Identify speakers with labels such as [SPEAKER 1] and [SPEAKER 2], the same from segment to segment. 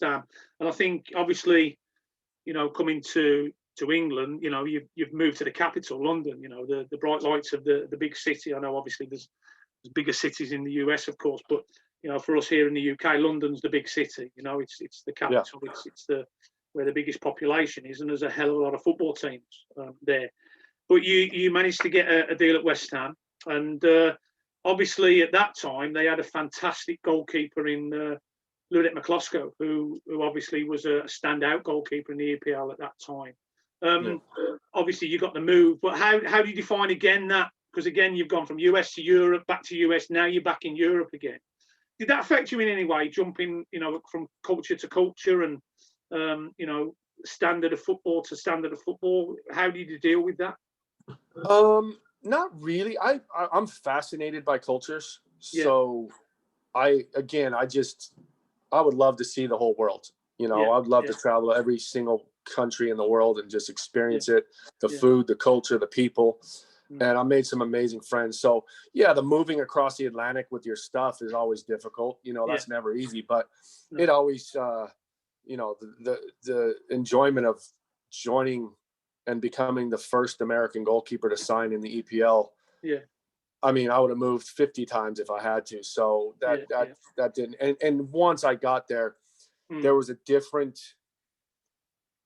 [SPEAKER 1] West Ham. And I think, obviously, coming to England, you've moved to the capital, London, the bright lights of the big city. I know, obviously, there's bigger cities in the US, of course, but, for us here in the UK, London's the big city. It's the capital. Yeah. It's where the biggest population is, and there's a hell of a lot of football teams there. But you managed to get a deal at West Ham, and obviously at that time they had a fantastic goalkeeper in Luton McCloskey, who obviously was a standout goalkeeper in the EPL at that time. Obviously you got the move, but how did you find again that? Because again, you've gone from US to Europe, back to US, now you're back in Europe again. Did that affect you in any way, jumping, from culture to culture and, standard of football to standard of football? How did you deal with that?
[SPEAKER 2] Not really. I'm fascinated by cultures. Yeah. So I would love to see the whole world. I'd love to travel to every single country in the world and just experience it, the food, the culture, the people. And I made some amazing friends. So the moving across the Atlantic with your stuff is always difficult. That's never easy, but it always, the enjoyment of joining and becoming the first American goalkeeper to sign in the EPL. Yeah. I mean, I would have moved 50 times if I had to. So that didn't. And once I got there, there was a different,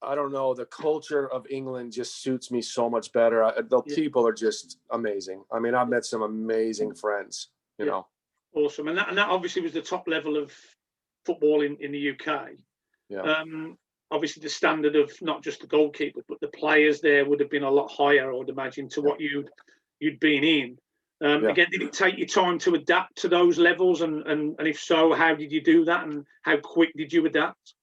[SPEAKER 2] I don't know, the culture of England just suits me so much better. The people are just amazing. I mean, I've met some amazing friends, you know.
[SPEAKER 1] Awesome. And that obviously was the top level of football in the UK. Yeah. Obviously the standard of not just the goalkeeper, but the players there would have been a lot higher, I would imagine, to what you'd been in. Again, did it take you time to adapt to those levels? And if so, how did you do that? And how quick did you adapt?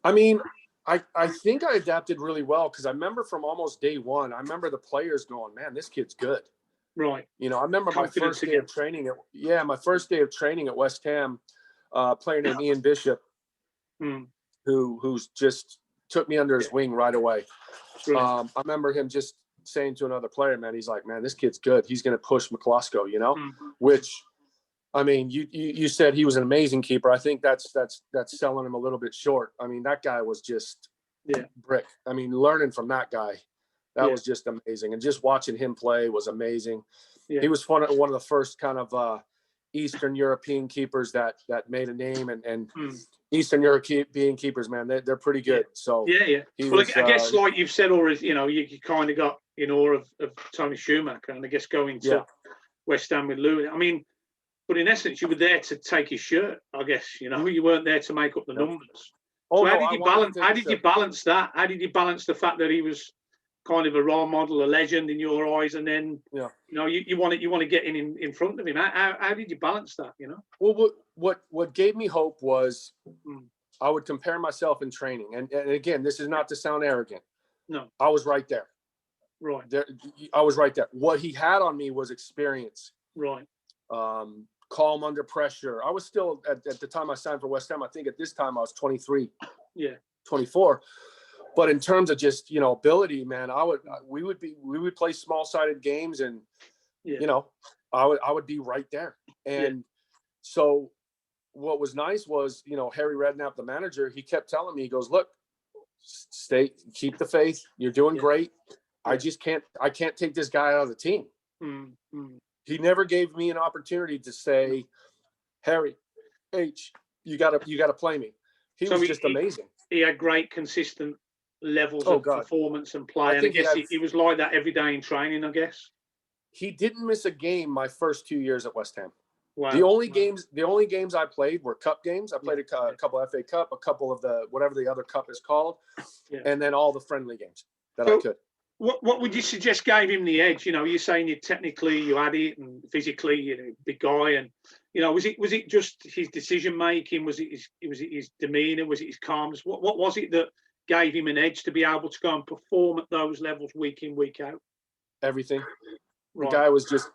[SPEAKER 2] I mean, I think I adapted really well, because I remember from almost day one, I remember the players going, man, this kid's good.
[SPEAKER 1] Right.
[SPEAKER 2] I remember my first day of training at West Ham, a player named Ian Bishop, who's just took me under his wing right away. I remember him just saying to another player, man, he's like, man, this kid's good. He's going to push McCloskey, which, I mean, you said he was an amazing keeper. I think that's selling him a little bit short. I mean, that guy was just brick. I mean, learning from that guy, that was just amazing. And just watching him play was amazing. Yeah. He was one of the first kind of Eastern European keepers that made a name, and Eastern European keepers, man, they're pretty good. So
[SPEAKER 1] well, I guess like you've said already, you kind of got in awe of Tony Schumacher, and I guess going to West Ham with Luton. I mean, but in essence, you were there to take his shirt, I guess. You weren't there to make up the numbers. So how did you balance that? How did you balance the fact that he was kind of a role model, a legend in your eyes, and then you want to get in front of him? How did you balance that?
[SPEAKER 2] Well, what gave me hope was I would compare myself in training, and again, this is not to sound arrogant.
[SPEAKER 1] No,
[SPEAKER 2] I was right there.
[SPEAKER 1] Right
[SPEAKER 2] there, I was right there. What he had on me was experience.
[SPEAKER 1] Right.
[SPEAKER 2] Calm under pressure. I was still at the time I signed for West Ham, I think at this time I was 23. Yeah. 24. But in terms of just, ability, man, we would play small-sided games, and I would be right there. And so what was nice was, Harry Redknapp, the manager, he kept telling me, he goes, look, keep the faith. You're doing great. I can't take this guy out of the team. He never gave me an opportunity to say, Harry, you gotta play me. He was just amazing.
[SPEAKER 1] He had great consistent levels of performance and play. And I guess he was like that every day in training, I guess.
[SPEAKER 2] He didn't miss a game my first 2 years at West Ham.
[SPEAKER 1] Wow.
[SPEAKER 2] The only games I played were cup games. I played a couple of FA Cup, a couple of whatever the other cup is called, and then all the friendly games that I could.
[SPEAKER 1] What would you suggest gave him the edge? You're saying you had it, and physically, big guy, and was it just his decision making? Was it his demeanour? Was it his calmness? What was it that gave him an edge to be able to go and perform at those levels week in, week out?
[SPEAKER 2] Everything. Right. The guy was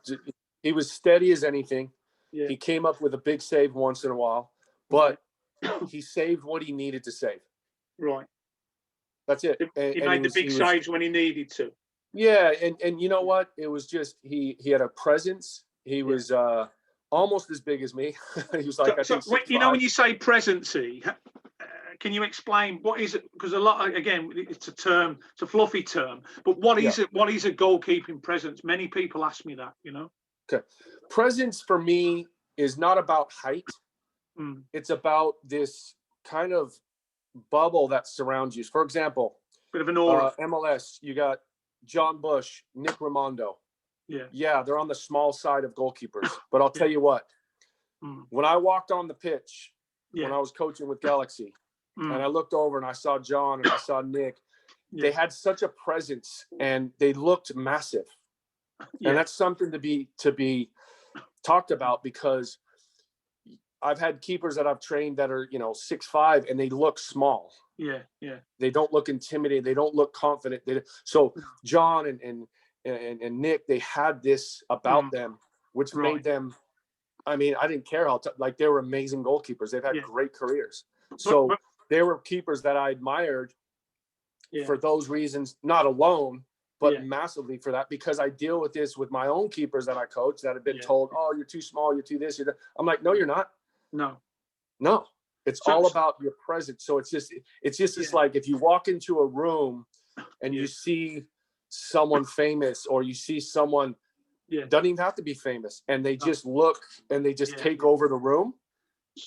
[SPEAKER 2] he was steady as anything. Yeah. He came up with a big save once in a while, but he saved what he needed to save.
[SPEAKER 1] Right.
[SPEAKER 2] That's it.
[SPEAKER 1] He made the big saves when he needed to.
[SPEAKER 2] Yeah, and you know what? It was just he had a presence. He was almost as big as me. He was like, I think 6'5".
[SPEAKER 1] When you say presence, can you explain what is it? Because a lot, again, it's a term, it's a fluffy term, but what is it? What is a goalkeeping presence? Many people ask me that, you know.
[SPEAKER 2] Okay, presence for me is not about height. It's about this kind of bubble that surrounds you. For example,
[SPEAKER 1] bit of an aura.
[SPEAKER 2] MLS, you got John Bush, Nick Raimondo. Yeah, they're on the small side of goalkeepers. But I'll tell you what, when I walked on the pitch, when I was coaching with Galaxy, and I looked over and I saw John and I saw Nick, they had such a presence and they looked massive. And that's something to be talked about, because I've had keepers that I've trained that are, 6'5", and they look small. They don't look intimidating. They don't look confident. So John and Nick, they had this about them, which made them, I mean, I didn't care how, they were amazing goalkeepers. They've had great careers. So they were keepers that I admired for those reasons, not alone, but massively for that, because I deal with this with my own keepers that I coach that have been told, oh, you're too small, you're too this, you're that. I'm like, no, you're not. No. It's all about your presence. So it's just this, like, if you walk into a room and you see someone famous, or you see someone, doesn't even have to be famous, and they just look and they just take over the room,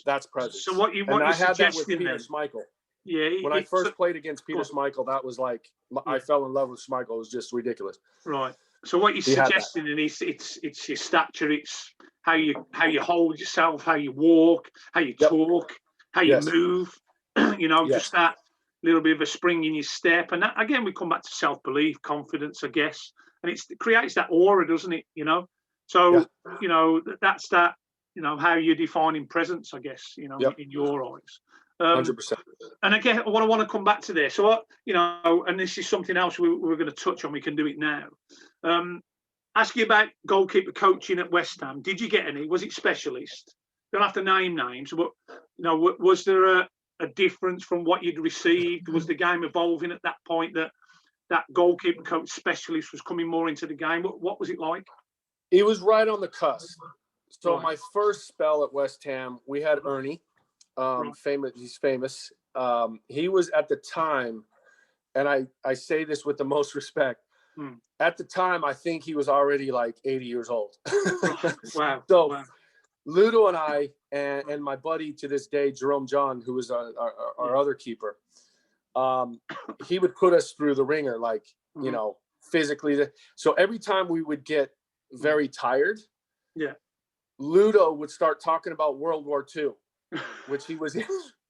[SPEAKER 2] that's presence.
[SPEAKER 1] So what you
[SPEAKER 2] I had that with
[SPEAKER 1] Peter
[SPEAKER 2] Peter Schmeichel. When I first played against Peter Schmeichel, that was like, I fell in love with Schmeichel. It was just ridiculous.
[SPEAKER 1] Right. So what you're suggesting, and it's your stature, it's how you hold yourself, how you walk, how you talk, how you move, just that little bit of a spring in your step. And that, again, we come back to self-belief, confidence, I guess. And it creates that aura, doesn't it? So, that's that, how you're defining presence, I guess, in your eyes.
[SPEAKER 2] 100%.
[SPEAKER 1] And again, what I want to come back to there. So, and this is something else we're going to touch on. We can do it now. Ask you about goalkeeper coaching at West Ham. Did you get any? Was it specialist? Don't have to name names, but was there a difference from what you'd received? Was the game evolving at that point that goalkeeper coach specialist was coming more into the game? What was it like?
[SPEAKER 2] It was right on the cusp. So my first spell at West Ham, we had Ernie. Famous. He's famous. He was at the time, and I say this with the most respect. At the time, I think he was already like 80 years old.
[SPEAKER 1] Wow.
[SPEAKER 2] So Ludo and I and my buddy to this day, Jerome John, who was our other keeper, he would put us through the ringer, like, physically. So every time we would get very tired, Ludo would start talking about World War II. Which he was in.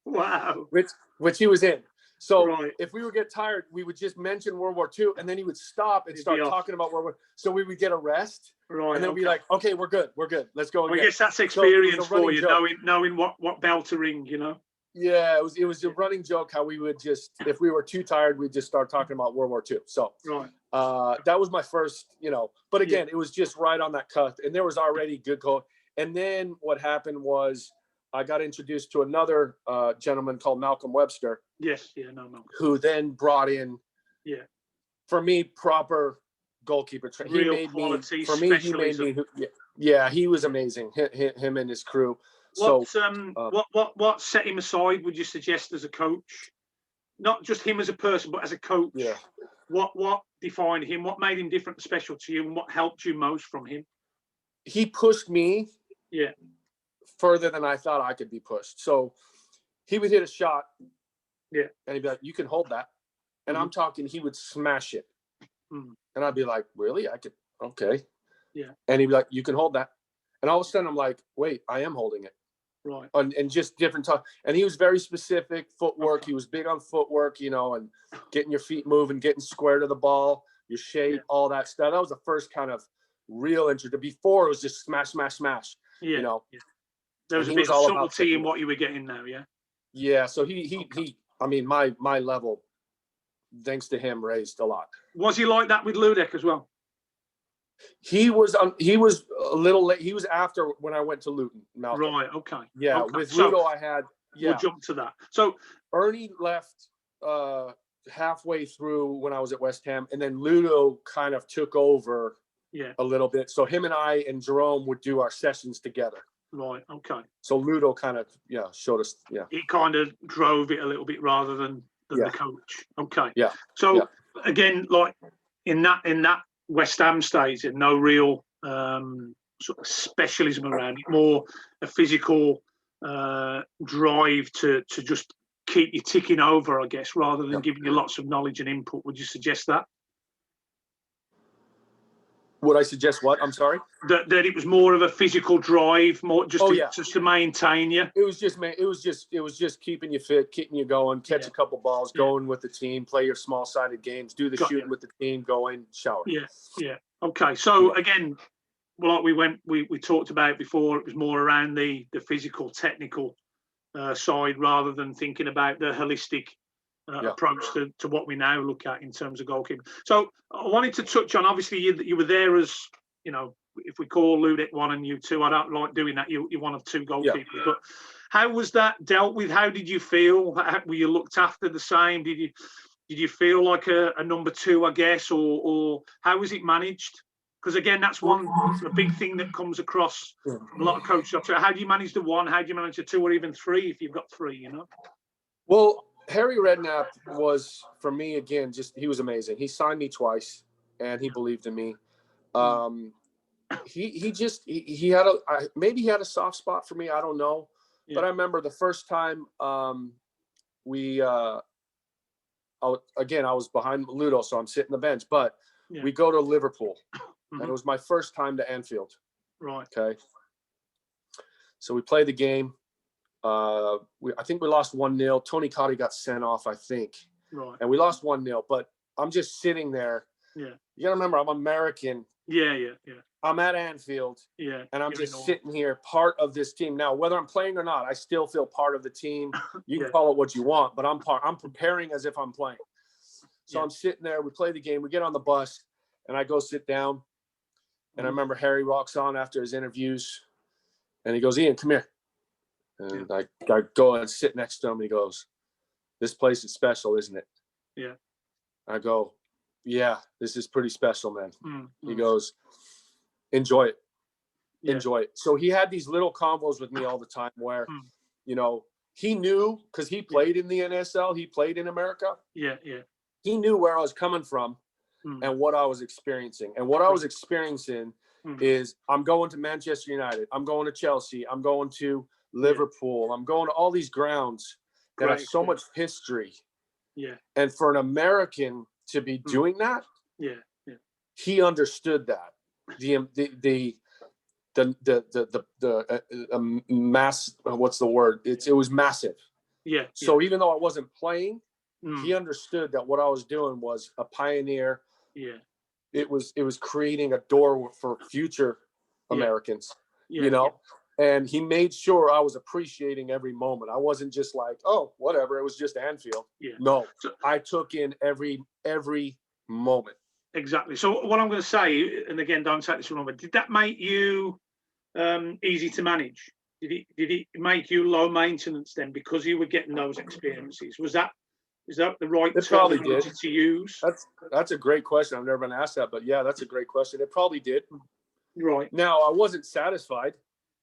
[SPEAKER 1] Wow.
[SPEAKER 2] Which he was in. So if we would get tired, we would just mention World War II, and then he would stop and start talking about World War. So we would get a rest, and then be like, "Okay, we're good, let's go."
[SPEAKER 1] Well, I guess that's experience for you, knowing what bell to ring,
[SPEAKER 2] Yeah, it was a running joke how we would just, if we were too tired, we'd just start talking about World War II. So that was my first, But again, it was just right on that cusp, and there was already good coach. And then what happened was, I got introduced to another gentleman called Malcom Webster.
[SPEAKER 1] Malcolm.
[SPEAKER 2] Who then brought in, for me, proper goalkeeper training.
[SPEAKER 1] Real quality specialism.
[SPEAKER 2] He was amazing. Him and his crew.
[SPEAKER 1] What set him aside, would you suggest, as a coach? Not just him as a person, but as a coach.
[SPEAKER 2] Yeah.
[SPEAKER 1] What defined him? What made him different and special to you, and what helped you most from him?
[SPEAKER 2] He pushed me. Further than I thought I could be pushed. So he would hit a shot, and he'd be like, "You can hold that," and I'm talking, he would smash it, and I'd be like, "Really? I could? Okay." And he'd be like, "You can hold that," and all of a sudden I'm like, "Wait, I am holding it." And just different talk. And he was very specific footwork. He was big on footwork, and getting your feet moving, getting square to the ball, your shape, all that stuff. That was the first kind of real intro. Before it was just smash, smash, smash.
[SPEAKER 1] There was a bit of subtlety in what you were getting now,
[SPEAKER 2] Yeah, so he I mean, my level, thanks to him, raised a lot.
[SPEAKER 1] Was he like that with Ludek as well?
[SPEAKER 2] He was a little late. He was after when I went to Luton. Malcom.
[SPEAKER 1] Right, okay.
[SPEAKER 2] Yeah, okay. With Ludo I had,
[SPEAKER 1] we'll jump to that. So
[SPEAKER 2] Ernie left halfway through when I was at West Ham, and then Ludo kind of took over a little bit. So him and I and Jerome would do our sessions together.
[SPEAKER 1] Right. Okay.
[SPEAKER 2] So Ludo kind of showed us. Yeah.
[SPEAKER 1] He kind of drove it a little bit rather than the coach. Okay.
[SPEAKER 2] Yeah.
[SPEAKER 1] So again, like in that West Ham stage, there's no real sort of specialism around it. More a physical drive to just keep you ticking over, I guess, rather than giving you lots of knowledge and input. Would you suggest that?
[SPEAKER 2] Would I suggest what? I'm sorry.
[SPEAKER 1] That it was more of a physical drive, more just to maintain you.
[SPEAKER 2] It was just keeping you fit, keeping you going, catch a couple balls, going with the team, play your small-sided games, do the shooting with the team, go in, shower.
[SPEAKER 1] Yeah. Okay. So again, like we talked about before, it was more around the physical, technical side rather than thinking about the holistic approach to what we now look at in terms of goalkeeping. So I wanted to touch on, obviously you were there as, if we call Ludek 1 and you 2, I don't like doing that. You're one of 2 goalkeepers, but how was that dealt with? How did you feel? Were you looked after the same? Did you feel like a number 2, I guess, or how was it managed? Because again, that's a big thing that comes across from a lot of coaches. How do you manage the 1? How do you manage the 2, or even 3 if you've got 3?
[SPEAKER 2] Well, Harry Redknapp was, for me, again, he was amazing. He signed me twice, and he believed in me. He had maybe he had a soft spot for me. I don't know, but I remember the first time I was behind Ludo, so I'm sitting the bench. But we go to Liverpool, and it was my first time to Anfield.
[SPEAKER 1] Right.
[SPEAKER 2] Okay. So we play the game. I think we lost 1-0. Tony Cotty got sent off, I think.
[SPEAKER 1] Right.
[SPEAKER 2] And we lost 1-0. But I'm just sitting there.
[SPEAKER 1] Yeah.
[SPEAKER 2] You gotta remember, I'm American.
[SPEAKER 1] Yeah.
[SPEAKER 2] I'm at Anfield.
[SPEAKER 1] Yeah.
[SPEAKER 2] And I'm just sitting here, part of this team. Now, whether I'm playing or not, I still feel part of the team. You can call it what you want, but I'm preparing as if I'm playing. So I'm sitting there. We play the game. We get on the bus, and I go sit down. And I remember Harry walks on after his interviews, and he goes, "Ian, come here." And I go and sit next to him, and he goes, "This place is special, isn't it?"
[SPEAKER 1] Yeah.
[SPEAKER 2] I go, "Yeah, this is pretty special, man." He goes, "Enjoy it. Enjoy it." So he had these little combos with me all the time where, he knew, because he played in the NSL, he played in America.
[SPEAKER 1] Yeah.
[SPEAKER 2] He knew where I was coming from and what I was experiencing. And what I was experiencing is, I'm going to Manchester United. I'm going to Chelsea. I'm going to Liverpool. I'm going to all these grounds that have so much history.
[SPEAKER 1] Yeah.
[SPEAKER 2] And for an American to be doing that, he understood that. The mass, what's the word? It was massive.
[SPEAKER 1] Yeah.
[SPEAKER 2] So even though I wasn't playing, he understood that what I was doing was a pioneer.
[SPEAKER 1] Yeah.
[SPEAKER 2] It was creating a door for future Americans, and he made sure I was appreciating every moment. I wasn't just like, oh, whatever. It was just Anfield.
[SPEAKER 1] Yeah.
[SPEAKER 2] No, I took in every moment.
[SPEAKER 1] Exactly. So what I'm going to say, and again, don't take this wrong, but did that make you easy to manage? Did it make you low maintenance then, because you were getting those experiences? Is that the right terminology to use?
[SPEAKER 2] That's a great question. I've never been asked that, but yeah, that's a great question. It probably did.
[SPEAKER 1] Right.
[SPEAKER 2] Now, I wasn't satisfied.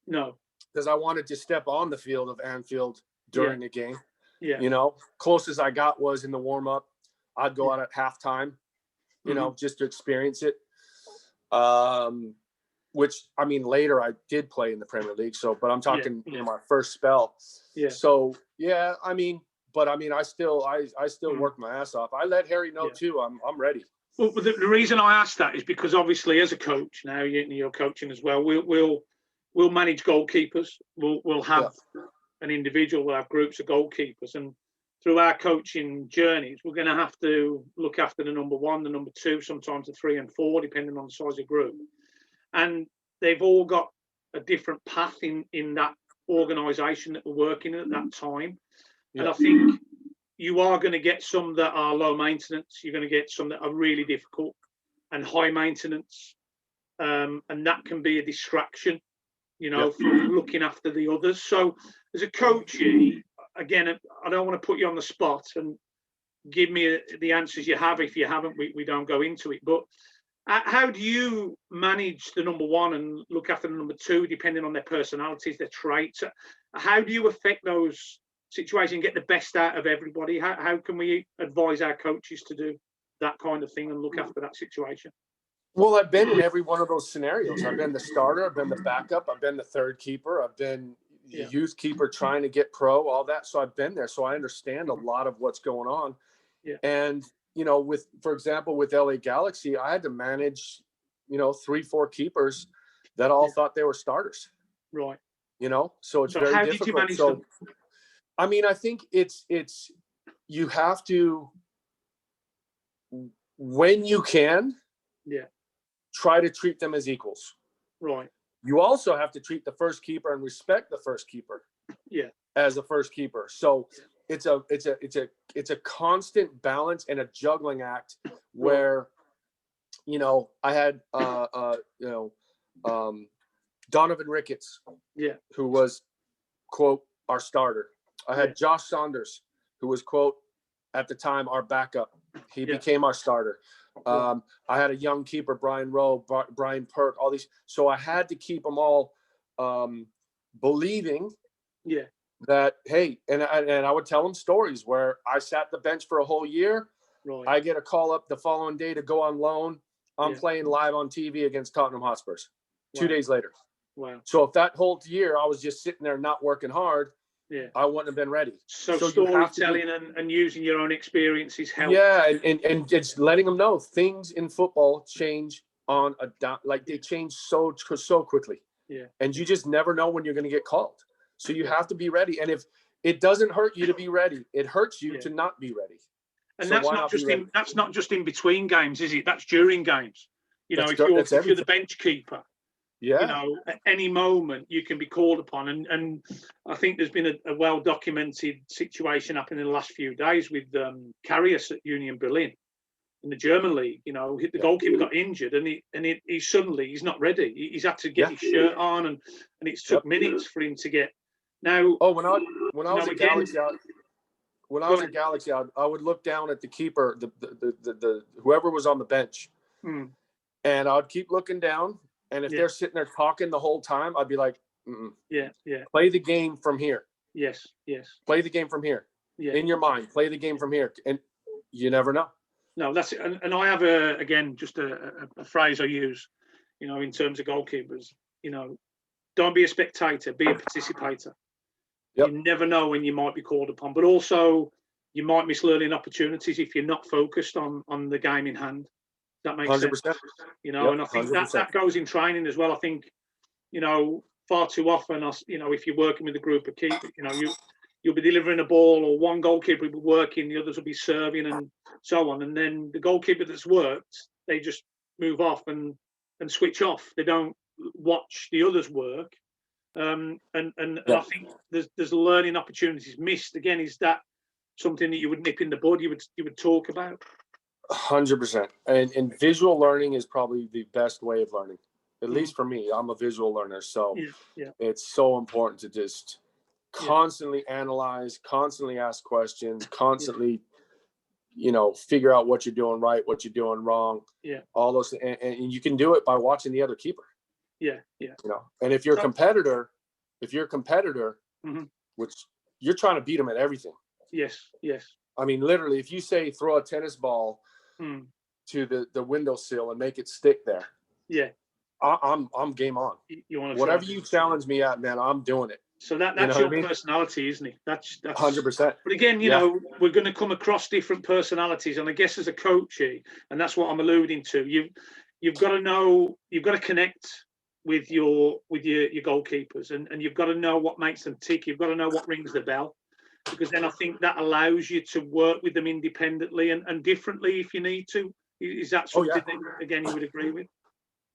[SPEAKER 1] No.
[SPEAKER 2] Because I wanted to step on the field of Anfield during the game.
[SPEAKER 1] Yeah.
[SPEAKER 2] Closest I got was in the warm-up. I'd go out at halftime, just to experience it. Which, I mean, later I did play in the Premier League. But I'm talking, my first spell.
[SPEAKER 1] Yeah.
[SPEAKER 2] So, I still work my ass off. I let Harry know too. I'm ready.
[SPEAKER 1] Well, the reason I asked that is because obviously, as a coach now, you're coaching as well. We'll manage goalkeepers. We'll have an individual. We'll have groups of goalkeepers, and through our coaching journeys, we're going to have to look after the number 1, the number 2, sometimes the 3 and 4, depending on the size of group. And they've all got a different path in that organisation that we're working in at that time. Yeah. And I think you are going to get some that are low maintenance. You're going to get some that are really difficult and high maintenance. And that can be a distraction, from looking after the others. So as a coach, again, I don't want to put you on the spot and give me the answers you have. If you haven't, we don't go into it. But How do you manage the number one and look after the number two, depending on their personalities, their traits? How do you affect those situations and get the best out of everybody? How can we advise our coaches to do that kind of thing and look after that situation?
[SPEAKER 2] Well, I've been in every one of those scenarios. I've been the starter, I've been the backup, I've been the third keeper, I've been the youth keeper trying to get pro, all that. So I've been there. So I understand a lot of what's going on.
[SPEAKER 1] Yeah.
[SPEAKER 2] And, you know, for example, with LA Galaxy, I had to manage, 3-4 keepers that all thought they were starters.
[SPEAKER 1] Right.
[SPEAKER 2] So it's very difficult. Did you manage them? I mean, I think it's you have to, when you can, try to treat them as equals.
[SPEAKER 1] Right.
[SPEAKER 2] You also have to treat the first keeper and respect the first keeper.
[SPEAKER 1] Yeah.
[SPEAKER 2] As a first keeper. So it's a constant balance and a juggling act where, I had Donovan Ricketts, who was, quote, our starter. I had Josh Saunders, who was, quote, at the time our backup. He became our starter. I had a young keeper, Brian Rowe, Brian Perk, all these. So I had to keep them all believing that, hey, and I would tell them stories where I sat the bench for a whole year. Right. I get a call up the following day to go on loan. I'm playing live on TV against Tottenham Hotspurs 2 days later. Wow. So if that whole year I was just sitting there not working hard, I wouldn't have been ready.
[SPEAKER 1] So storytelling and using your own experiences help.
[SPEAKER 2] Yeah, and just letting them know things in football change on they change so quickly. Yeah. And you just never know when you're going to get called. So you have to be ready. And if it doesn't hurt you to be ready, it hurts you to not be ready.
[SPEAKER 1] And so that's not just in between games, is it? That's during games. If you're the bench keeper, at any moment you can be called upon. And I think there's been a well-documented situation happening in the last few days with Karius at Union Berlin in the German league. The goalkeeper got injured and he's not ready. He's had to get his shirt on and it's took minutes for him to get. Now,
[SPEAKER 2] when I was at Galaxy, I would look down at the keeper, the whoever was on the bench, and I'd keep looking down. And if they're sitting there talking the whole time, I'd be like, play the game from here.
[SPEAKER 1] Yes.
[SPEAKER 2] Play the game from here. Yeah. In your mind, play the game from here, and you never know.
[SPEAKER 1] No, that's it. And I have a phrase I use, in terms of goalkeepers. Don't be a spectator, be a participator. Yep. You never know when you might be called upon, but also you might miss learning opportunities if you're not focused on the game in hand. That makes 100%. Sense. And I think that goes in training as well. I think, far too often, if you're working with a group of keepers, you'll be delivering a ball or one goalkeeper will be working, the others will be serving and so on. And then the goalkeeper that's worked, they just move off and switch off. They don't watch the others work. And I think there's learning opportunities missed. Again, is that something that you would nip in the bud? You would talk about?
[SPEAKER 2] 100%. And visual learning is probably the best way of learning. At least for me, I'm a visual learner, so it's so important to just constantly analyze, constantly ask questions, constantly, figure out what you're doing right, what you're doing wrong. Yeah. All those, and you can do it by watching the other keeper.
[SPEAKER 1] Yeah.
[SPEAKER 2] And if you're a competitor, which you're trying to beat them at everything.
[SPEAKER 1] Yes.
[SPEAKER 2] I mean, literally, if you say throw a tennis ball to the windowsill and make it stick there. Yeah. I'm game on. Whatever you challenge me at, man, I'm doing it.
[SPEAKER 1] So that's your personality, isn't it? That's
[SPEAKER 2] 100%.
[SPEAKER 1] But again, we're going to come across different personalities, and I guess as a coach, and that's what I'm alluding to. You've got to know, you've got to connect with your goalkeepers, and you've got to know what makes them tick. You've got to know what rings the bell, because then I think that allows you to work with them independently and differently if you need to. Is that something that, again, you would agree with?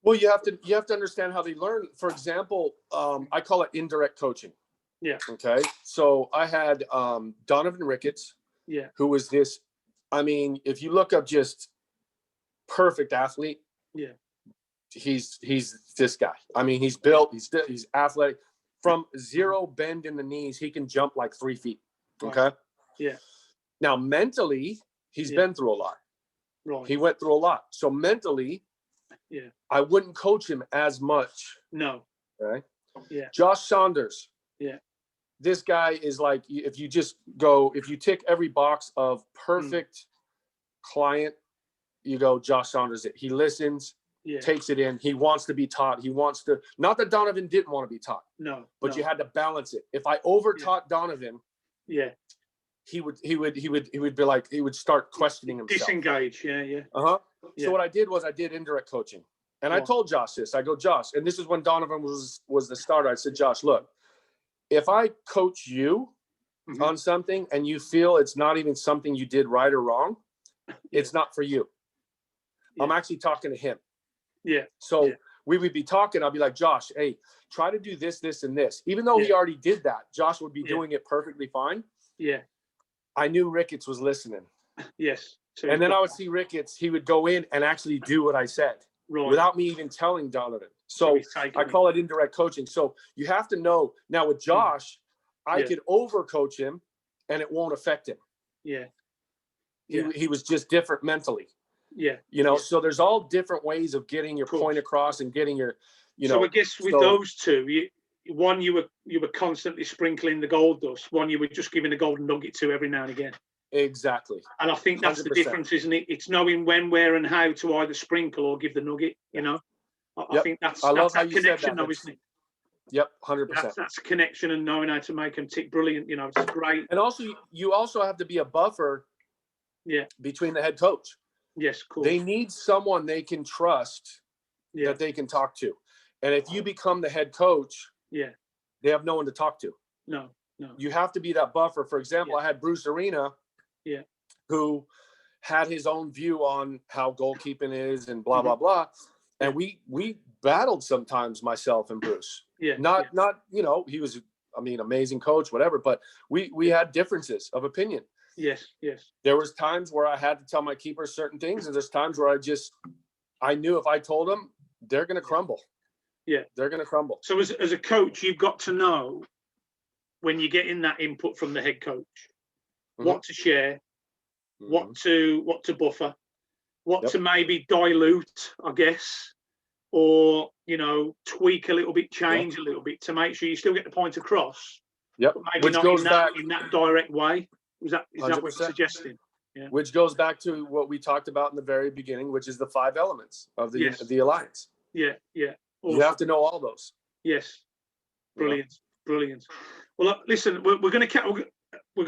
[SPEAKER 2] Well, you have to understand how they learn. For example, I call it indirect coaching.
[SPEAKER 1] Yeah.
[SPEAKER 2] Okay. So I had Donovan Ricketts.
[SPEAKER 1] Yeah.
[SPEAKER 2] Who was this? I mean, if you look up just perfect athlete.
[SPEAKER 1] Yeah.
[SPEAKER 2] He's this guy. I mean, he's built. He's athletic. From zero bend in the knees, he can jump like 3 feet. Okay.
[SPEAKER 1] Yeah.
[SPEAKER 2] Now mentally, he's been through a lot.
[SPEAKER 1] Right.
[SPEAKER 2] He went through a lot. So mentally,
[SPEAKER 1] Yeah.
[SPEAKER 2] I wouldn't coach him as much.
[SPEAKER 1] No.
[SPEAKER 2] Okay.
[SPEAKER 1] Yeah.
[SPEAKER 2] Josh Saunders.
[SPEAKER 1] Yeah.
[SPEAKER 2] This guy is like, if you tick every box of perfect client, you go, Josh Saunders. He listens, takes it in. He wants to be taught. He wants to, not that Donovan didn't want to be taught.
[SPEAKER 1] No.
[SPEAKER 2] But you had to balance it. If I over taught Donovan, he would be like, he would start questioning himself.
[SPEAKER 1] Disengage. Yeah. Yeah.
[SPEAKER 2] So what I did was I did indirect coaching. And I told Josh this. I go, Josh, and this is when Donovan was the starter. I said, Josh, look, if I coach you on something and you feel it's not even something you did right or wrong, it's not for you. I'm actually talking to him.
[SPEAKER 1] Yeah.
[SPEAKER 2] So we would be talking. I'll be like, Josh, hey, try to do this, this, and this. Even though he already did that, Josh would be doing it perfectly fine.
[SPEAKER 1] Yeah.
[SPEAKER 2] I knew Ricketts was listening.
[SPEAKER 1] Yes. So
[SPEAKER 2] and then I would see Ricketts. He would go in and actually do what I said without me even telling Donovan. So I call it indirect coaching. So you have to know. Now with Josh, I could overcoach him and it won't affect him.
[SPEAKER 1] Yeah.
[SPEAKER 2] He was just different mentally.
[SPEAKER 1] Yeah.
[SPEAKER 2] So there's all different ways of getting your point across and getting your,
[SPEAKER 1] So I guess with those two, one you were constantly sprinkling the gold dust. One you were just giving a golden nugget to every now and again.
[SPEAKER 2] Exactly.
[SPEAKER 1] And I think that's 100%. The difference, isn't it? It's knowing when, where, and how to either sprinkle or give the nugget. I think that's that connection, though, isn't it?
[SPEAKER 2] Yep, 100%.
[SPEAKER 1] That's a connection and knowing how to make them tick. Brilliant. It's great.
[SPEAKER 2] And also, you also have to be a buffer.
[SPEAKER 1] Yeah.
[SPEAKER 2] Between the head coach.
[SPEAKER 1] Yes, cool.
[SPEAKER 2] They need someone they can trust that they can talk to. And if you become the head coach, they have no one to talk to.
[SPEAKER 1] No.
[SPEAKER 2] You have to be that buffer. For example, I had Bruce Arena, who had his own view on how goalkeeping is and blah, blah, blah. And we battled sometimes, myself and Bruce. Not, he was, amazing coach, whatever, but we had differences of opinion.
[SPEAKER 1] Yes.
[SPEAKER 2] There was times where I had to tell my keepers certain things, and there's times where I knew if I told them, they're going to crumble.
[SPEAKER 1] Yeah,
[SPEAKER 2] they're going to crumble.
[SPEAKER 1] So as a coach, you've got to know when you're getting that input from the head coach, what to share, what to buffer, what to maybe dilute, I guess, or tweak a little bit, change a little bit to make sure you still get the point across.
[SPEAKER 2] Yep,
[SPEAKER 1] but maybe not in that direct way. Is that what you're suggesting? Yeah.
[SPEAKER 2] Which goes back to what we talked about in the very beginning, which is the 5 elements of the alliance.
[SPEAKER 1] Yeah. Awesome.
[SPEAKER 2] You have to know all those.
[SPEAKER 1] Yes. Brilliant. Well, look, listen, we're going to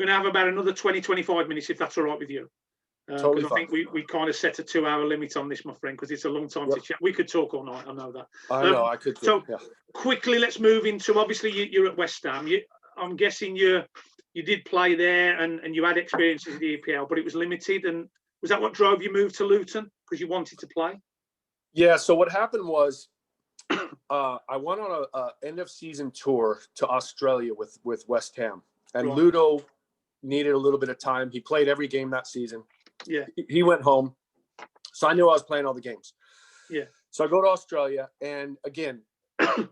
[SPEAKER 1] have about another 20-25 minutes, if that's all right with you.
[SPEAKER 2] Totally
[SPEAKER 1] fine. I think we kind of set a 2-hour limit on this, my friend, because it's a long time to chat. We could talk all night. I know that.
[SPEAKER 2] I know. I could.
[SPEAKER 1] So quickly, let's move into. Obviously, you're at West Ham. I'm guessing you did play there and you had experiences in the EPL, but it was limited. And was that what drove you move to Luton? Because you wanted to play?
[SPEAKER 2] Yeah. So what happened was I went on a end of season tour to Australia with West Ham, and Ludo needed a little bit of time. He played every game that season.
[SPEAKER 1] Yeah.
[SPEAKER 2] He went home. So I knew I was playing all the games.
[SPEAKER 1] Yeah.
[SPEAKER 2] So I go to Australia, and again,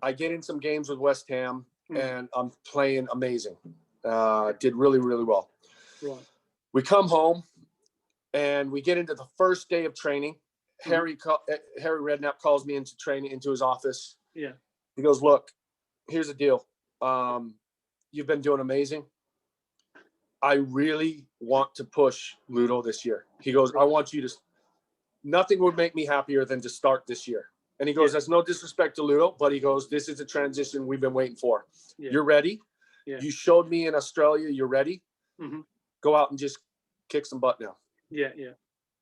[SPEAKER 2] I get in some games with West Ham, and I'm playing amazing. Did really, really well.
[SPEAKER 1] Right.
[SPEAKER 2] We come home, and we get into the first day of training. Harry Redknapp calls me into training, into his office.
[SPEAKER 1] Yeah.
[SPEAKER 2] He goes, look, here's the deal. You've been doing amazing. I really want to push Ludo this year. He goes, I want you to, nothing would make me happier than to start this year. And he goes, that's no disrespect to Ludo, but he goes, this is a transition we've been waiting for. Yeah. You're ready. Yeah. You showed me in Australia, you're ready. Mm-hmm. Go out and just kick some butt now.
[SPEAKER 1] Yeah.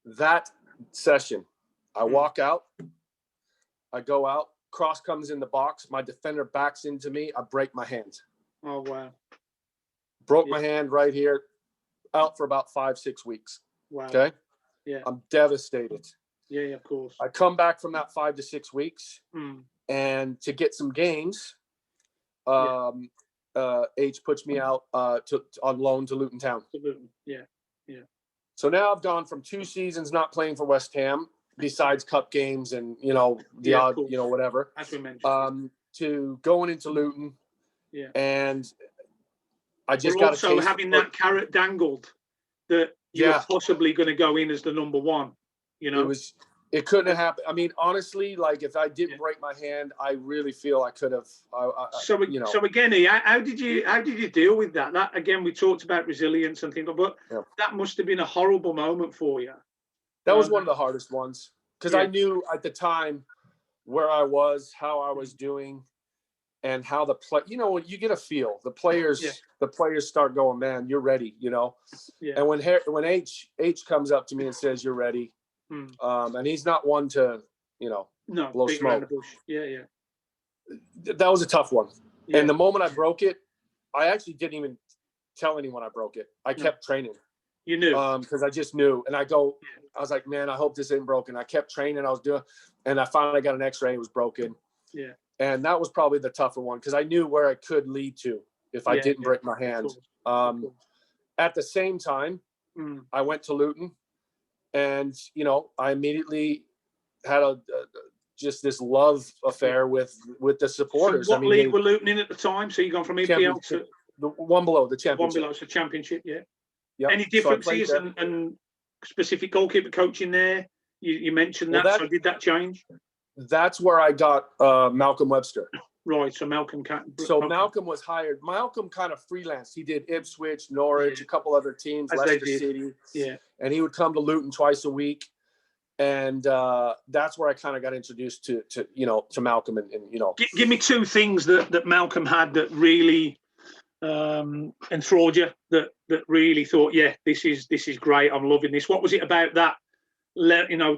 [SPEAKER 2] That session, I walk out, I go out, cross comes in the box, my defender backs into me, I break my hand.
[SPEAKER 1] Oh, wow.
[SPEAKER 2] Broke my hand right here, out for about 5-6 weeks.
[SPEAKER 1] Wow.
[SPEAKER 2] Okay?
[SPEAKER 1] Yeah.
[SPEAKER 2] I'm devastated.
[SPEAKER 1] Yeah, of course.
[SPEAKER 2] I come back from that 5 to 6 weeks, and to get some games, H puts me out on loan to Luton Town.
[SPEAKER 1] Yeah.
[SPEAKER 2] So now I've gone from 2 seasons not playing for West Ham, besides cup games and the odd whatever,
[SPEAKER 1] as we mentioned,
[SPEAKER 2] to going into Luton.
[SPEAKER 1] Yeah.
[SPEAKER 2] And I just got
[SPEAKER 1] also having that carrot dangled that you're possibly going to go in as the number one.
[SPEAKER 2] It It couldn't have happened. I mean, honestly, like if I didn't break my hand, I really feel I could have.
[SPEAKER 1] So again, how did you deal with that? That again, we talked about resilience and things, but that must have been a horrible moment for you.
[SPEAKER 2] That was one of the hardest ones because I knew at the time where I was, how I was doing, and how the play. You know, when you get a feel, the players start going, man, you're ready. You know, and when H comes up to me and says you're ready. And he's not one to, blow smoke. That was a tough one. And the moment I broke it, I actually didn't even tell anyone I broke it. I kept training.
[SPEAKER 1] You knew?
[SPEAKER 2] Because I just knew. And I was like, man, I hope this ain't broken. I kept training. And I finally got an x-ray. It was broken.
[SPEAKER 1] Yeah.
[SPEAKER 2] And that was probably the tougher one because I knew where it could lead to if I didn't break my hand. At the same time, I went to Luton. And, I immediately had just this love affair with the supporters.
[SPEAKER 1] So what league were Luton in at the time? So you gone from EPL to
[SPEAKER 2] the one below the championship.
[SPEAKER 1] One below, so championship, yeah.
[SPEAKER 2] Yep.
[SPEAKER 1] Any differences and specific goalkeeper coaching there? You mentioned that. So did that change?
[SPEAKER 2] That's where I got Malcom Webster.
[SPEAKER 1] Right, so Malcom.
[SPEAKER 2] Malcom was hired. Malcom kind of freelanced. He did Ipswich, Norwich, a couple other teams, Leicester City.
[SPEAKER 1] Yeah.
[SPEAKER 2] And he would come to Luton twice a week. And that's where I kind of got introduced to Malcom and.
[SPEAKER 1] Give me two things that Malcom had that really enthralled you, that really thought, this is great. I'm loving this. What was it about that,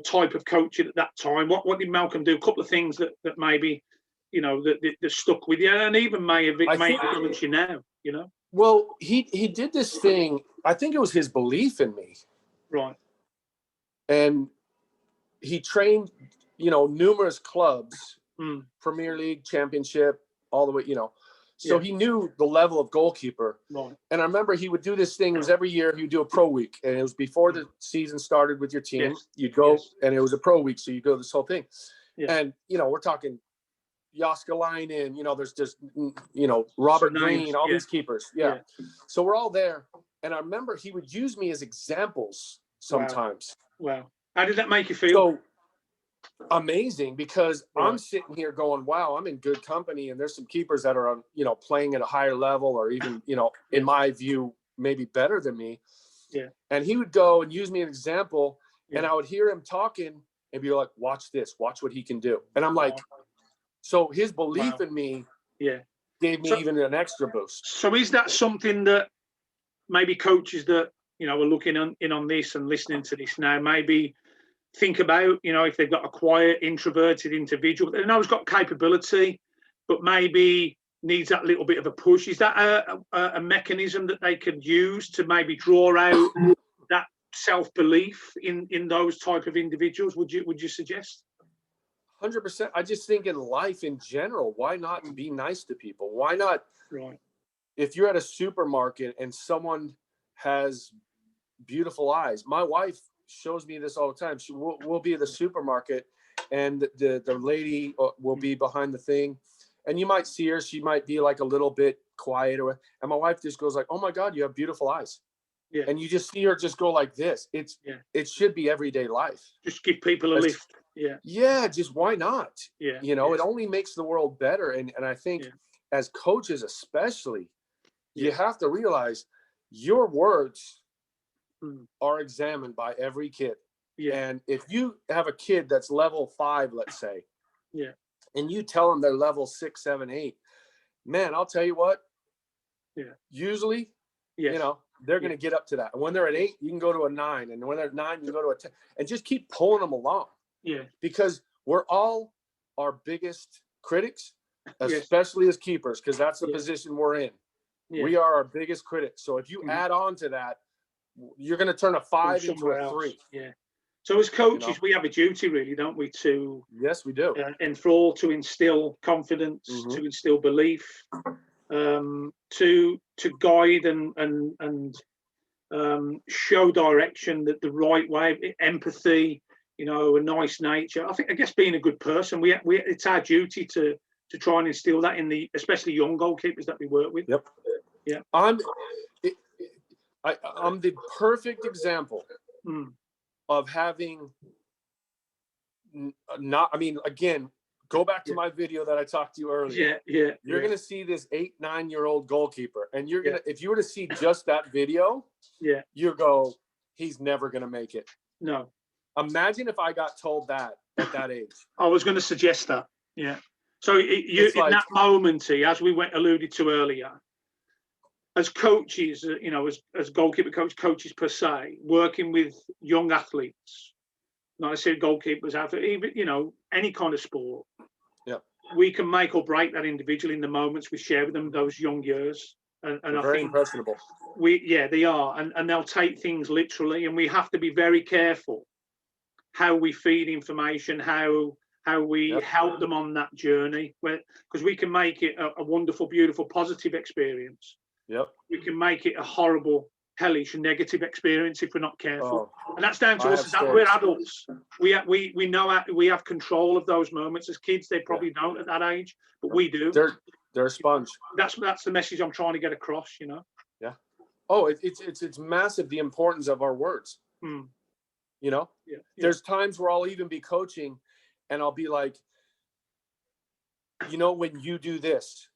[SPEAKER 1] type of coaching at that time? What did Malcom do? A couple of things that maybe, that stuck with you, and even may influence you now,
[SPEAKER 2] Well, he did this thing. I think it was his belief in me.
[SPEAKER 1] Right.
[SPEAKER 2] And he trained, numerous clubs, Premier League, Championship, all the way, So he knew the level of goalkeeper.
[SPEAKER 1] Right.
[SPEAKER 2] And I remember he would do this thing. It was every year he would do a pro week. And it was before the season started with your team.
[SPEAKER 1] Yes.
[SPEAKER 2] You'd go, and it was a pro week. So you go this whole thing.
[SPEAKER 1] Yeah.
[SPEAKER 2] And, we're talking Jaskalainen, there's just, Robert Green, all these keepers. Yeah. So we're all there. And I remember he would use me as examples sometimes.
[SPEAKER 1] Wow. How did that make you feel?
[SPEAKER 2] So amazing, because I'm sitting here going, wow, I'm in good company. And there's some keepers that are, playing at a higher level or even, in my view, maybe better than me.
[SPEAKER 1] Yeah.
[SPEAKER 2] And he would go and use me as an example. And I would hear him talking and be like, watch this, watch what he can do. And I'm like, so his belief in me gave me even an extra boost.
[SPEAKER 1] So is that something that maybe coaches that, are looking in on this and listening to this now, maybe think about, if they've got a quiet, introverted individual, they know he's got capability, but maybe needs that little bit of a push. Is that a mechanism that they could use to maybe draw out that self-belief in those type of individuals? Would you suggest?
[SPEAKER 2] 100%. I just think in life in general, why not be nice to people? Why not?
[SPEAKER 1] Right.
[SPEAKER 2] If you're at a supermarket and someone has beautiful eyes, my wife shows me this all the time. We'll be at the supermarket and the lady will be behind the thing, and you might see her. She might be like a little bit quiet, and my wife just goes like, "Oh my God, you have beautiful eyes." Yeah. And you just see her just go like this. It should be everyday life.
[SPEAKER 1] Just give people a lift. Yeah.
[SPEAKER 2] Yeah. Just why not?
[SPEAKER 1] Yeah.
[SPEAKER 2] It only makes the world better. And I think as coaches, especially, you have to realize your words are examined by every kid. Yeah. And if you have a kid that's level 5, let's say, and you tell them they're level 6, 7, 8, man, I'll tell you what. Yeah. Usually, they're going to get up to that. And when they're at 8, you can go to a 9. And when they're at 9, you can go to a 10. And just keep pulling them along.
[SPEAKER 1] Yeah.
[SPEAKER 2] Because we're all our biggest critics, especially as keepers, because that's the position we're in. Yeah. We are our biggest critics. So if you add on to that, you're going to turn a 5 into a 3.
[SPEAKER 1] Yeah. So as coaches, we have a duty, really, don't we?
[SPEAKER 2] Yes, we do.
[SPEAKER 1] Enthrall, to instill confidence, to instill belief, to guide and show direction that the right way, empathy, a nice nature. I guess being a good person, it's our duty to try and instill that in especially young goalkeepers that we work with.
[SPEAKER 2] Yep.
[SPEAKER 1] Yeah.
[SPEAKER 2] I'm the perfect example of having not, I mean, again, go back to my video that I talked to you earlier. You're going to see this 8-9-year-old goalkeeper, and you're going to, if you were to see just that video, you go, he's never going to make it.
[SPEAKER 1] No.
[SPEAKER 2] Imagine if I got told that at that age.
[SPEAKER 1] I was going to suggest that. Yeah. So in that moment, as we alluded to earlier, as coaches, you know, as goalkeeper coaches per se, working with young athletes, not necessarily goalkeepers, even, you know, any kind of sport, we can make or break that individual in the moments we share with them those young years. And I
[SPEAKER 2] very
[SPEAKER 1] think
[SPEAKER 2] impressionable.
[SPEAKER 1] They are, and they'll take things literally, and we have to be very careful how we feed information, how we help them on that journey, because we can make it a wonderful, beautiful, positive experience. We can make it a horrible, hellish, negative experience if we're not careful. And that's down to us. We're adults. We know we have control of those moments. As kids, they probably don't at that age, but we do.
[SPEAKER 2] They're a sponge.
[SPEAKER 1] That's the message I'm trying to get across. You know.
[SPEAKER 2] Yeah. Oh, it's massive, the importance of our words. You know. There's times where I'll even be coaching, and I'll be like, you know, when you do this.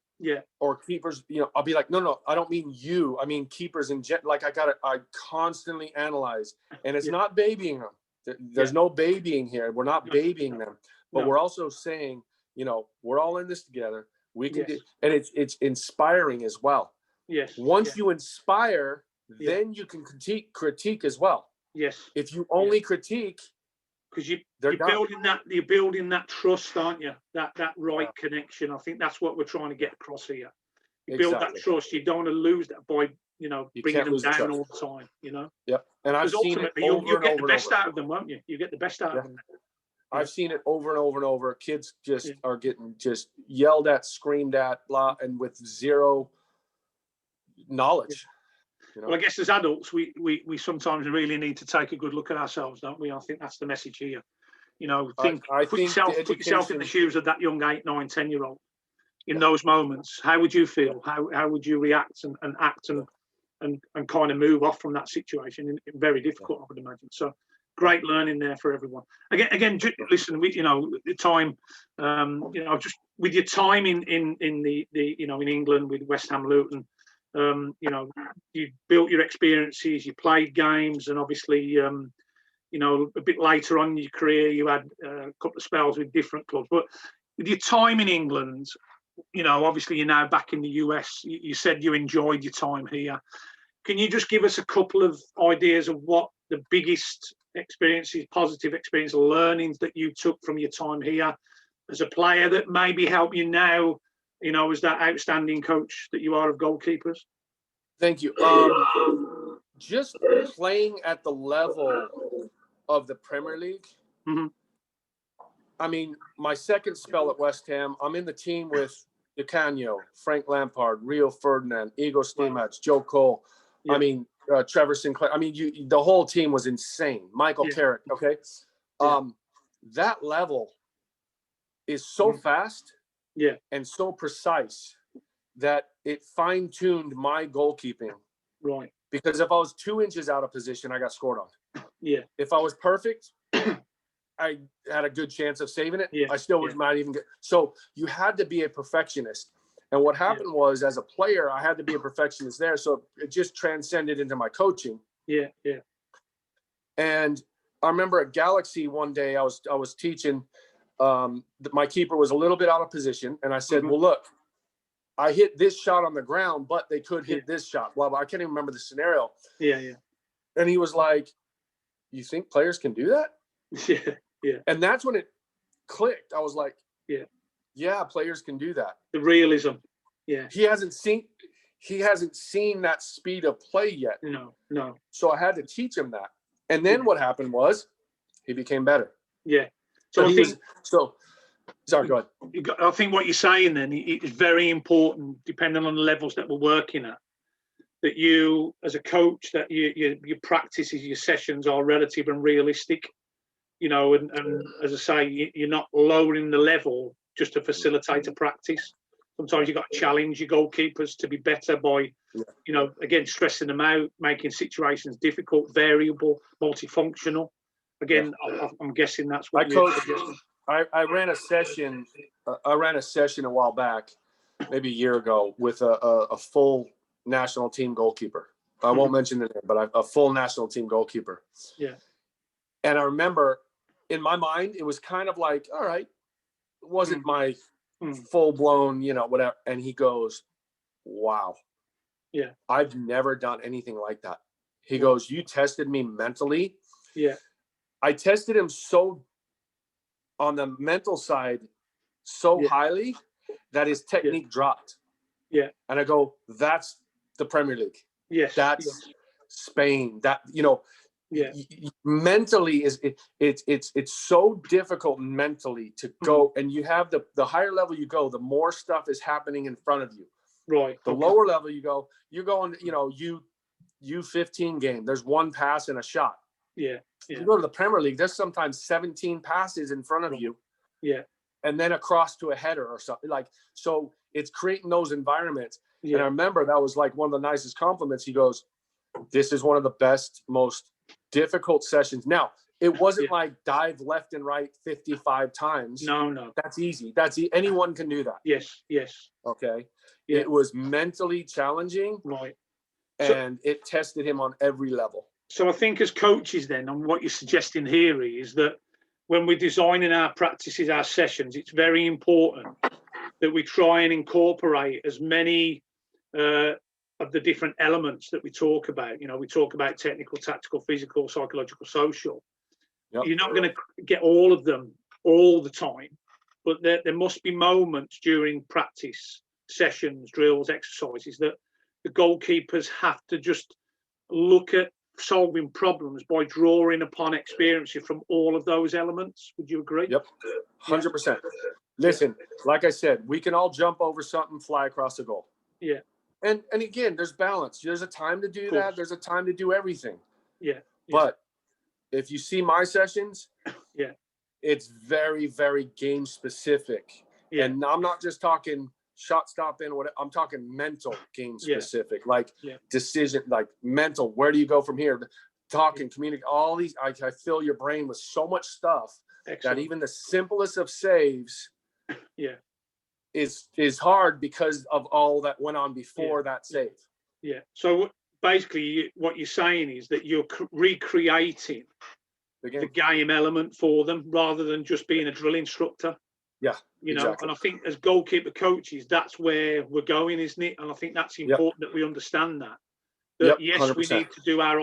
[SPEAKER 2] Or keepers, you know, I'll be like, no, I don't mean you. I mean keepers in like I constantly analyze, and it's not babying them. There's no babying here. We're not babying them, but we're also saying, you know, we're all in this together. We can do, and it's inspiring as well. Once you inspire, then you can critique as well. If you only critique,
[SPEAKER 1] because you're building that trust, aren't you? That right connection. I think that's what we're trying to get across here. You build that trust. You don't want to lose that by, you know, bringing them down all the time. You know.
[SPEAKER 2] And I've seen it over
[SPEAKER 1] you'll get
[SPEAKER 2] and
[SPEAKER 1] the best out of them, won't you? You get the best out of them.
[SPEAKER 2] I've seen it over and over and over. Kids just are getting just yelled at, screamed at, blah, and with zero knowledge. You know?
[SPEAKER 1] Well, I guess as adults, we sometimes really need to take a good look at ourselves, don't we? I think that's the message here. You know, put yourself in the shoes of that young 8, 9, 10-year-old in those moments. How would you feel? How would you react and act and kind of move off from that situation? Very difficult, I would imagine. So great learning there for everyone. Again, listen, you know, the time, you know, just with your time in the you know, in England with West Ham, Luton. You know, you built your experiences, you played games, and obviously, you know, a bit later on in your career, you had a couple of spells with different clubs. But with your time in England, you know, obviously you're now back in the US. You said you enjoyed your time here. Can you just give us a couple of ideas of what the biggest experiences, positive experience, learnings that you took from your time here as a player that maybe help you now, you know, as that outstanding coach that you are of goalkeepers?
[SPEAKER 2] Thank you. Just playing at the level of the Premier League. I mean, my second spell at West Ham, I'm in the team with Di Canio, Frank Lampard, Rio Ferdinand, Igor Stimac, Joe Cole. I mean, Trevor Sinclair. I mean, the whole team was insane. Michael Carrick. Okay. That level is so fast. And so precise that it fine-tuned my goalkeeping.
[SPEAKER 1] Right.
[SPEAKER 2] Because if I was 2 inches out of position, I got scored on. If I was perfect, I had a good chance of saving it. I still would not even get. So you had to be a perfectionist. And what happened was, as a player, I had to be a perfectionist there. So it just transcended into my coaching. And I remember at Galaxy one day, I was teaching. My keeper was a little bit out of position, and I said, well, look, I hit this shot on the ground, but they could hit this shot. Well, I can't even remember the scenario. And he was like, you think players can do that? And that's when it clicked. I was like, yeah, players can do that.
[SPEAKER 1] The realism.
[SPEAKER 2] He hasn't seen that speed of play yet.
[SPEAKER 1] No.
[SPEAKER 2] So I had to teach him that. And then what happened was he became better.
[SPEAKER 1] So I think,
[SPEAKER 2] sorry, go ahead.
[SPEAKER 1] I think what you're saying then is very important, depending on the levels that we're working at, that you, as a coach, that your practices, your sessions are relative and realistic, you know, and as I say, you're not lowering the level just to facilitate a practice. Sometimes you've got to challenge your goalkeepers to be better by, you know, again, stressing them out, making situations difficult, variable, multifunctional. again, I'm guessing that's what
[SPEAKER 2] I ran a session. I ran a session a while back, maybe a year ago, with a full national team goalkeeper. I won't mention the name, but a full national team goalkeeper.
[SPEAKER 1] Yeah.
[SPEAKER 2] And I remember in my mind, it was kind of like, all right, it wasn't my full blown, whatever. And he goes, wow.
[SPEAKER 1] Yeah.
[SPEAKER 2] I've never done anything like that. He goes, you tested me mentally.
[SPEAKER 1] Yeah.
[SPEAKER 2] I tested him so on the mental side so highly that his technique dropped.
[SPEAKER 1] Yeah.
[SPEAKER 2] And I go, that's the Premier League.
[SPEAKER 1] Yes.
[SPEAKER 2] That's Spain. That, mentally it's so difficult mentally to go, and you have the higher level you go, the more stuff is happening in front of you.
[SPEAKER 1] Right.
[SPEAKER 2] The lower level you go, you're going, U15 game, there's one pass and a shot.
[SPEAKER 1] Yeah.
[SPEAKER 2] You go to the Premier League, there's sometimes 17 passes in front of you.
[SPEAKER 1] Yeah.
[SPEAKER 2] And then across to a header or something. So it's creating those environments.
[SPEAKER 1] Yeah.
[SPEAKER 2] And I remember that was like one of the nicest compliments. He goes, this is one of the best, most difficult sessions. Now, it wasn't like dive left and right 55 times.
[SPEAKER 1] No.
[SPEAKER 2] That's easy. Anyone can do that.
[SPEAKER 1] Yes.
[SPEAKER 2] Okay.
[SPEAKER 1] Yeah.
[SPEAKER 2] It was mentally challenging.
[SPEAKER 1] Right.
[SPEAKER 2] And it tested him on every level.
[SPEAKER 1] So I think as coaches then, and what you're suggesting here is that when we're designing our practices, our sessions, it's very important that we try and incorporate as many of the different elements that we talk about. We talk about technical, tactical, physical, psychological, social. Yep. You're not going to get all of them all the time, but there must be moments during practice sessions, drills, exercises that the goalkeepers have to just look at solving problems by drawing upon experiences from all of those elements. Would you agree?
[SPEAKER 2] Yep, 100%. Listen, like I said, we can all jump over something, fly across the goal.
[SPEAKER 1] Yeah.
[SPEAKER 2] And again, there's balance. There's a time to do that. There's a time to do everything.
[SPEAKER 1] Yeah.
[SPEAKER 2] But if you see my sessions, it's very, very game specific. Yeah. And I'm not just talking shot stop in, what I'm talking mental game specific, decision, like mental, where do you go from here? Talking, communicate, all these, I fill your brain with so much stuff. Excellent. That even the simplest of saves is hard because of all that went on before that save.
[SPEAKER 1] Yeah. So basically what you're saying is that you're recreating the game element for them rather than just being a drill instructor.
[SPEAKER 2] Yeah,
[SPEAKER 1] exactly. And I think as goalkeeper coaches, that's where we're going, isn't it? And I think that's important that we understand that. Yes, 100%. We need to do our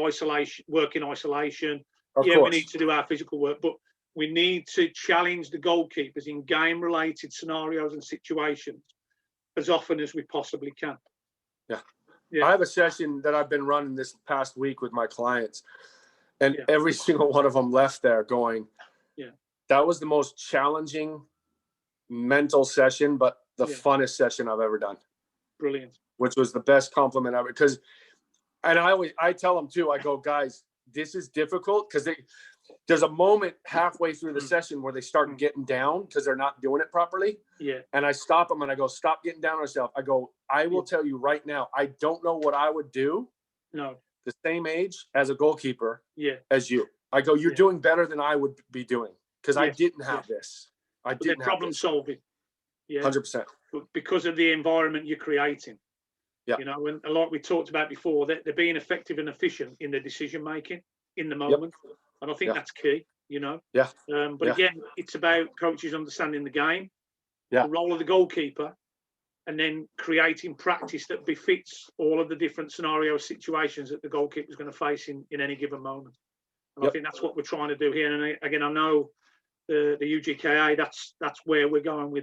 [SPEAKER 1] work in isolation. Of course. We need to do our physical work, but we need to challenge the goalkeepers in game-related scenarios and situations as often as we possibly can.
[SPEAKER 2] Yeah. I have a session that I've been running this past week with my clients, and every single one of them left there going, that was the most challenging mental session, but the funnest session I've ever done.
[SPEAKER 1] Brilliant.
[SPEAKER 2] Which was the best compliment ever. And I tell them too, I go, guys, this is difficult because there's a moment halfway through the session where they start getting down because they're not doing it properly.
[SPEAKER 1] Yeah.
[SPEAKER 2] And I stop them and I go, stop getting down on yourself. I go, I will tell you right now, I don't know what I would do.
[SPEAKER 1] No.
[SPEAKER 2] The same age as a goalkeeper as you. I go, you're doing better than I would be doing because I didn't have this. I didn't have
[SPEAKER 1] problem solving. Yeah.
[SPEAKER 2] 100%.
[SPEAKER 1] Because of the environment you're creating.
[SPEAKER 2] Yeah.
[SPEAKER 1] And like we talked about before, they're being effective and efficient in their decision making in the moment. Yep. And I think that's key, Yeah. But again, it's about coaches understanding the game, the role of the goalkeeper, and then creating practice that befits all of the different scenario situations that the goalkeeper is going to face in any given moment. And I think that's what we're trying to do here. And again, I know the UGKA, that's where we're going with that.